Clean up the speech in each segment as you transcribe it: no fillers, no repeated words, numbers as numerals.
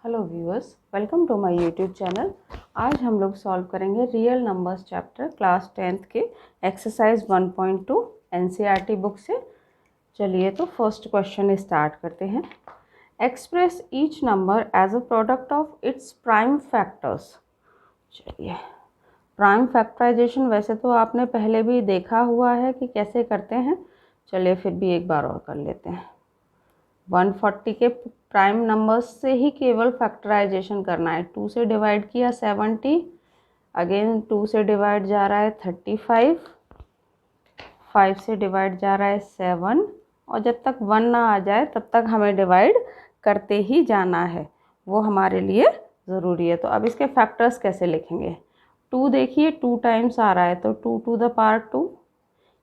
Hello viewers, welcome to my YouTube channel. आज हम लोग सॉल्व करेंगे real numbers chapter class 10th के एक्सरसाइज 1.2 एनसीईआरटी बुक से। चलिए तो फर्स्ट क्वेश्चन स्टार्ट करते हैं। Express each number as a product of its prime factors. चलिए, प्राइम फैक्टराइजेशन वैसे तो आपने पहले भी देखा हुआ है कि कैसे करते हैं। चलिए फिर भी एक बार और कर लेते हैं। 140 के प्राइम नंबर्स से ही केवल फैक्टराइजेशन करना है। 2 से डिवाइड किया 70, अगेन 2 से डिवाइड जा रहा है 35, 5 से डिवाइड जा रहा है 7, और जब तक 1 ना आ जाए तब तक हमें डिवाइड करते ही जाना है, वो हमारे लिए ज़रूरी है। तो अब इसके फैक्टर्स कैसे लिखेंगे। 2 देखिए 2 टाइम्स आ रहा है, तो 2 to the power 2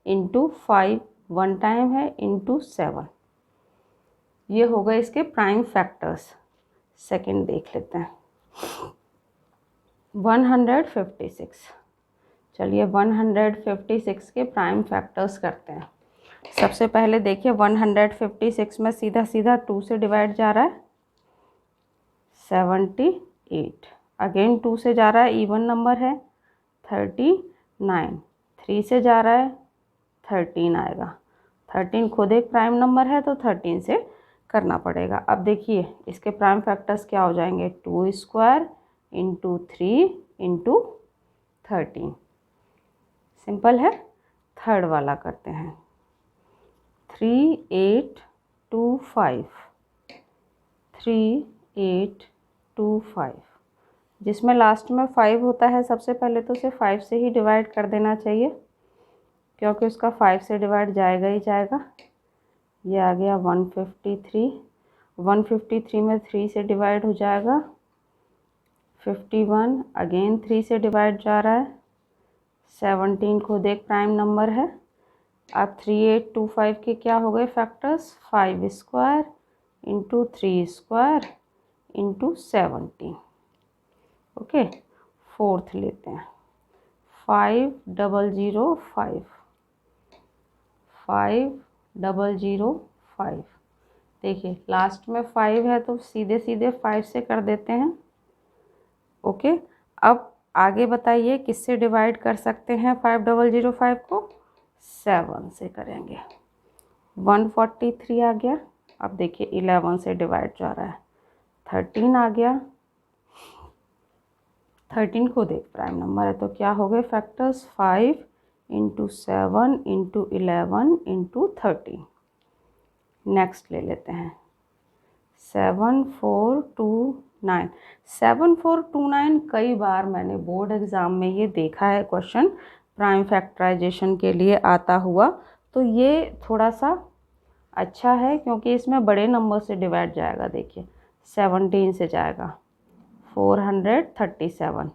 into 5 1 time है इंटू 7। ये हो गए इसके प्राइम फैक्टर्स। सेकंड देख लेते हैं 156। चलिए 156 के प्राइम फैक्टर्स करते हैं। सबसे पहले देखिए 156 में सीधा सीधा 2 से डिवाइड जा रहा है 78, अगेन 2 से जा रहा है, इवन नंबर है 39, 3 से जा रहा है 13 आएगा। 13 खुद एक प्राइम नंबर है तो 13 से करना पड़ेगा। अब देखिए इसके प्राइम फैक्टर्स क्या हो जाएंगे, 2 स्क्वायर इंटू 3 इंटू 13। सिंपल है। थर्ड वाला करते हैं 3825, 3825, जिसमें लास्ट में 5 होता है। सबसे पहले तो उसे 5 से ही डिवाइड कर देना चाहिए, क्योंकि उसका 5 से डिवाइड जाएगा ही जाएगा। ये आ गया 153, 153 में 3 से डिवाइड हो जाएगा 51, अगेन 3 से डिवाइड जा रहा है 17, खुद एक प्राइम नंबर है। अब 3825 के क्या हो गए factors, 5 square into 3 square into 17। Okay, fourth लेते हैं 5005, 5005। देखिए लास्ट में 5 है तो सीधे सीधे 5 से कर देते हैं। ओके, अब आगे बताइए किससे डिवाइड कर सकते हैं 5005 को, 7 से करेंगे। 143 आ गया। अब देखिए 11 से डिवाइड जा रहा है 13 आ गया। 13 खुद एक प्राइम नंबर है तो क्या हो गए factors, 5 into 7 into 11 into 13। Next ले लेते हैं 7429। 7429 कई बार मैंने बोर्ड एग्ज़ाम में ये देखा है क्वेश्चन प्राइम फैक्टराइजेशन के लिए आता हुआ। तो ये थोड़ा सा अच्छा है क्योंकि इसमें बड़े नंबर से डिवाइड जाएगा। देखिए 17 से जाएगा 437,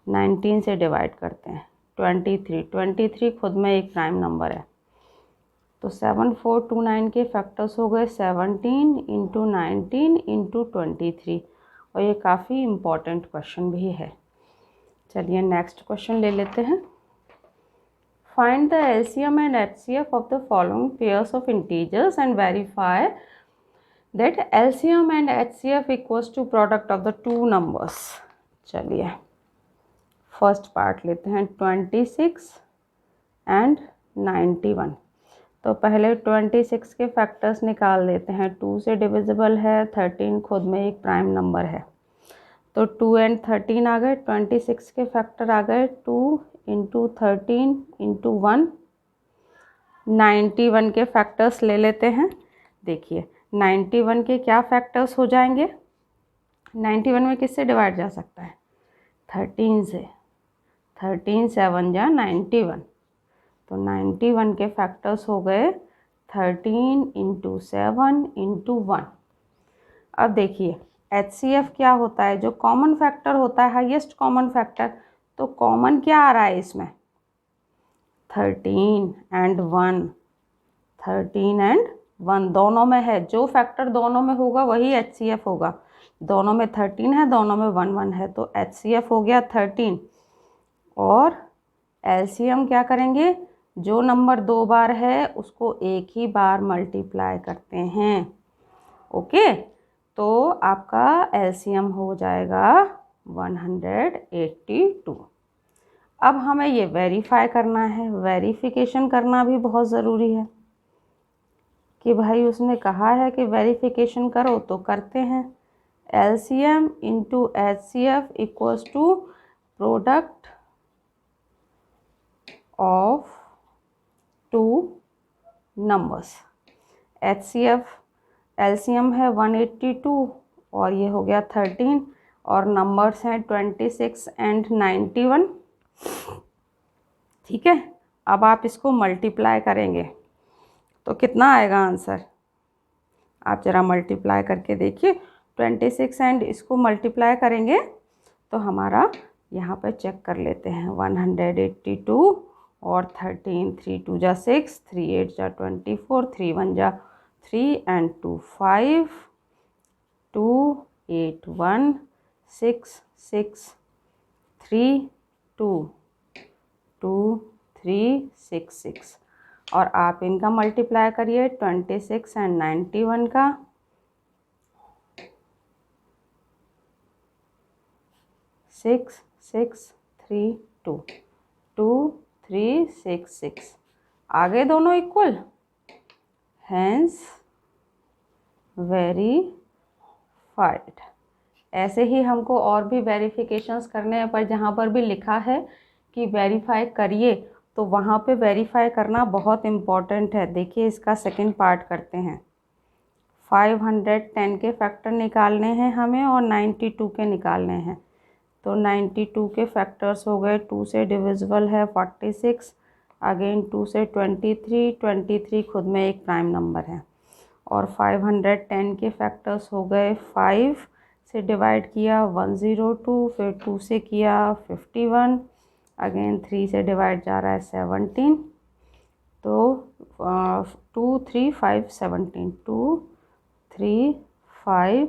19 से डिवाइड करते हैं 23 खुद में एक प्राइम नंबर है। तो 7429 के फैक्टर्स हो गए 17 इंटू 19 इंटू 23, और ये काफ़ी इम्पॉर्टेंट क्वेश्चन भी है। चलिए नेक्स्ट क्वेश्चन ले लेते हैं। Find the LCM and HCF of the following pairs of integers and verify that LCM and HCF equals to product of the two numbers. चलिए फर्स्ट पार्ट लेते हैं 26 एंड 91। तो पहले 26 के फैक्टर्स निकाल देते हैं। 2 से डिविजिबल है, 13 खुद में एक प्राइम नंबर है तो 2 एंड 13 आ गए। 26 के फैक्टर आ गए 2 इंटू 13 इंटू 1। 91 के फैक्टर्स ले लेते हैं। देखिए 91 के क्या फैक्टर्स हो जाएंगे, 91 में किससे डिवाइड जा सकता है, 13 से। 13 7 जा 91, तो 91 के फैक्टर्स हो गए 13 इंटू 7 इंटू 1। अब देखिए HCF क्या होता है, जो कॉमन फैक्टर होता है, हाईएस्ट कॉमन फैक्टर। तो कॉमन क्या आ रहा है इसमें, 13 एंड 1, 13 एंड 1 दोनों में है। जो फैक्टर दोनों में होगा वही HCF होगा। दोनों में 13 है, दोनों में 1 1 है, तो HCF हो गया 13। और LCM क्या करेंगे, जो नंबर 2 बार है उसको एक ही बार मल्टीप्लाई करते हैं। ओके, तो आपका एलसीएम हो जाएगा 182। अब हमें ये वेरीफाई करना है। वेरिफिकेशन करना भी बहुत ज़रूरी है कि भाई उसने कहा है कि वेरिफिकेशन करो तो करते हैं। LCM into HCF equals to product of two numbers. HCF LCM है 182 और ये हो गया 13 और नंबर्स हैं 26 एंड 91। ठीक है, अब आप इसको मल्टीप्लाई करेंगे तो कितना आएगा आंसर, आप ज़रा मल्टीप्लाई करके देखिए। 26 एंड इसको मल्टीप्लाई करेंगे तो हमारा यहाँ पे चेक कर लेते हैं 182 और 13, 3 2 जा 6, 3 8 जा 24, 3 1 जा 3 एंड 2 5, 2 8 1 6 6 3 2 2 3 6 6 और आप इनका मल्टीप्लाई करिए 26 एंड 91 का। 6 6 3 2 2 3 6 6 आगे दोनों इक्वल, हैंस वेरीफाइड। ऐसे ही हमको और भी वेरिफिकेशंस करने हैं, पर जहाँ पर भी लिखा है कि वेरीफाई करिए तो वहाँ पे वेरीफाई करना बहुत इम्पॉर्टेंट है। देखिए इसका सेकंड पार्ट करते हैं। 510 के फैक्टर निकालने हैं हमें और 92 के निकालने हैं। तो 92 के फैक्टर्स हो गए, 2 से डिविजिबल है 46, अगेन 2 से 23, 23 खुद में एक प्राइम नंबर है। और 510 के फैक्टर्स हो गए, 5 से डिवाइड किया 102, फिर 2 से किया 51, अगेन 3 से डिवाइड जा रहा है 17। तो 2 3 5 17, 2 3 5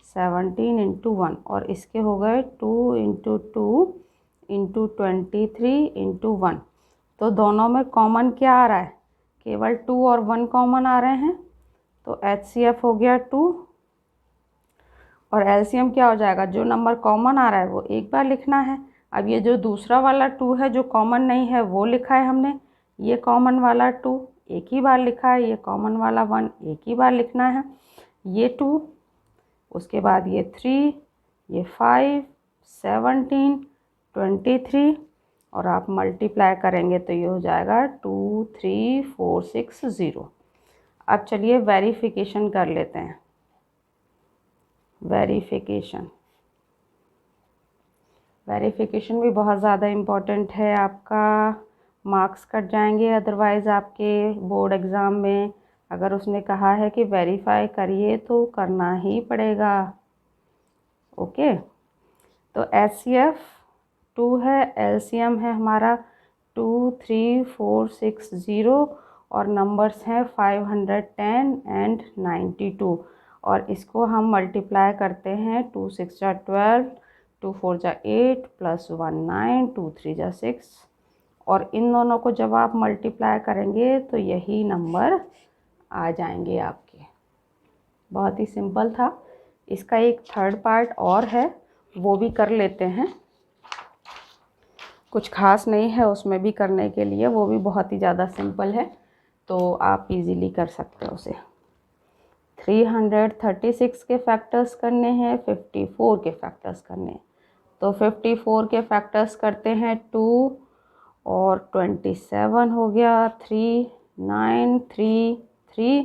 17 इंटू 1 और इसके हो गए 2 इंटू 2 इंटू 23 इंटू 1। तो दोनों में कॉमन क्या आ रहा है, केवल 2 और 1 कॉमन आ रहे हैं। तो एचसीएफ हो गया 2 और एलसीएम क्या हो जाएगा, जो नंबर कॉमन आ रहा है वो एक बार लिखना है। अब ये जो दूसरा वाला 2 है जो कॉमन नहीं है वो लिखा है हमने, ये कॉमन वाला 2 एक ही बार लिखा है, ये कॉमन वाला 1 एक ही बार लिखना है। ये 2, उसके बाद ये 3, ये 5 17 23 और आप मल्टीप्लाई करेंगे तो ये हो जाएगा 2 3 4 6 0। अब चलिए वेरिफिकेशन कर लेते हैं। वेरिफिकेशन भी बहुत ज़्यादा इम्पोर्टेंट है, आपका मार्क्स कट जाएंगे अदरवाइज़ आपके बोर्ड एग्ज़ाम में। अगर उसने कहा है कि वेरीफाई करिए तो करना ही पड़ेगा। ओके, तो एचसीएफ 2 है, एलसीएम है हमारा 2 3 4 6 0 और नंबर्स हैं 510 एंड 92 और इसको हम मल्टीप्लाई करते हैं। 2 6 जा 12, 2 4 जा 8 प्लस 1 9, 2 3 जा 6 और इन दोनों को जब आप मल्टीप्लाई करेंगे तो यही नंबर आ जाएंगे आपके। बहुत ही सिंपल था। इसका एक थर्ड पार्ट और है, वो भी कर लेते हैं। कुछ खास नहीं है उसमें भी करने के लिए, वो भी बहुत ही ज़्यादा सिंपल है, तो आप इजीली कर सकते हो उसे। 336 के फैक्टर्स करने हैं, 54 के फैक्टर्स करने हैं। तो 54 के फैक्टर्स करते हैं 2 और 27 हो गया, 3 9 3 3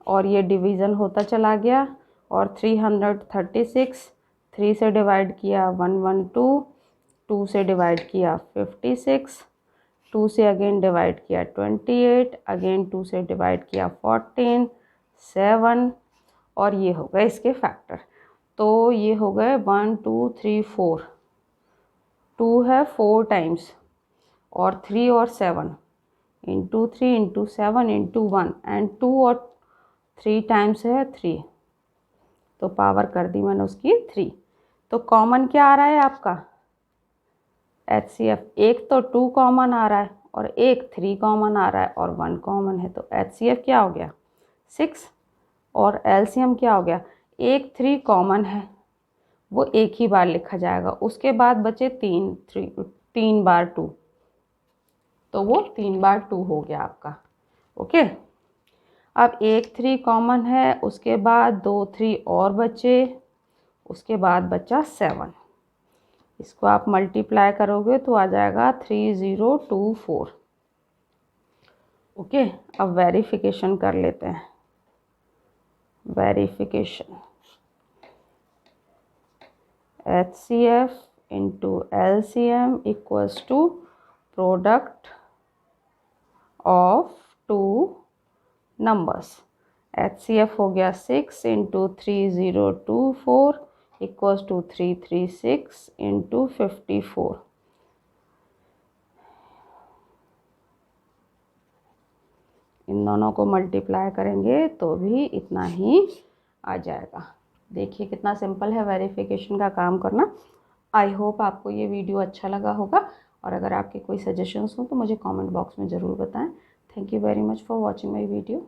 और ये डिवीज़न होता चला गया और 336 3 से डिवाइड किया 112, 2 से डिवाइड किया 56, 2 से अगेन डिवाइड किया 28, अगेन 2 से डिवाइड किया 14, 7 और ये हो गए इसके फैक्टर। तो ये हो गए 1 2 3 4, 2 है 4 टाइम्स और 3 और 7 इंटू 3 इंटू 7 इंटू 1 एंड 2 और 3 टाइम्स है 3, तो पावर कर दी मैंने उसकी 3। तो कॉमन क्या आ रहा है आपका एचसीएफ, एक तो 2 कॉमन आ रहा है और एक 3 कॉमन आ रहा है और 1 कॉमन है, तो एचसीएफ क्या हो गया 6 और एलसीएम क्या हो गया एक 3 कॉमन है, वो एक ही बार लिखा जाएगा। उसके बाद बचे 3 बार 2, तो वो 3 बार 2 हो गया आपका। ओके, अब एक 3 कॉमन है, उसके बाद 2 3 और बचे, उसके बाद बचा 7। इसको आप मल्टीप्लाई करोगे तो आ जाएगा 3024। ओके, अब वेरिफिकेशन कर लेते हैं। Verification, HCF into LCM equals to product of 2 numbers. HCF हो गया 6 इंटू 3024 इक्वल्स टू 336 इंटू 54। इन दोनों को मल्टीप्लाई करेंगे तो भी इतना ही आ जाएगा। देखिए कितना सिंपल है वेरिफिकेशन का काम करना। आई होप आपको ये वीडियो अच्छा लगा होगा, और अगर आपके कोई सजेशंस हो तो मुझे कमेंट बॉक्स में ज़रूर बताएं। Thank you very much for watching my video.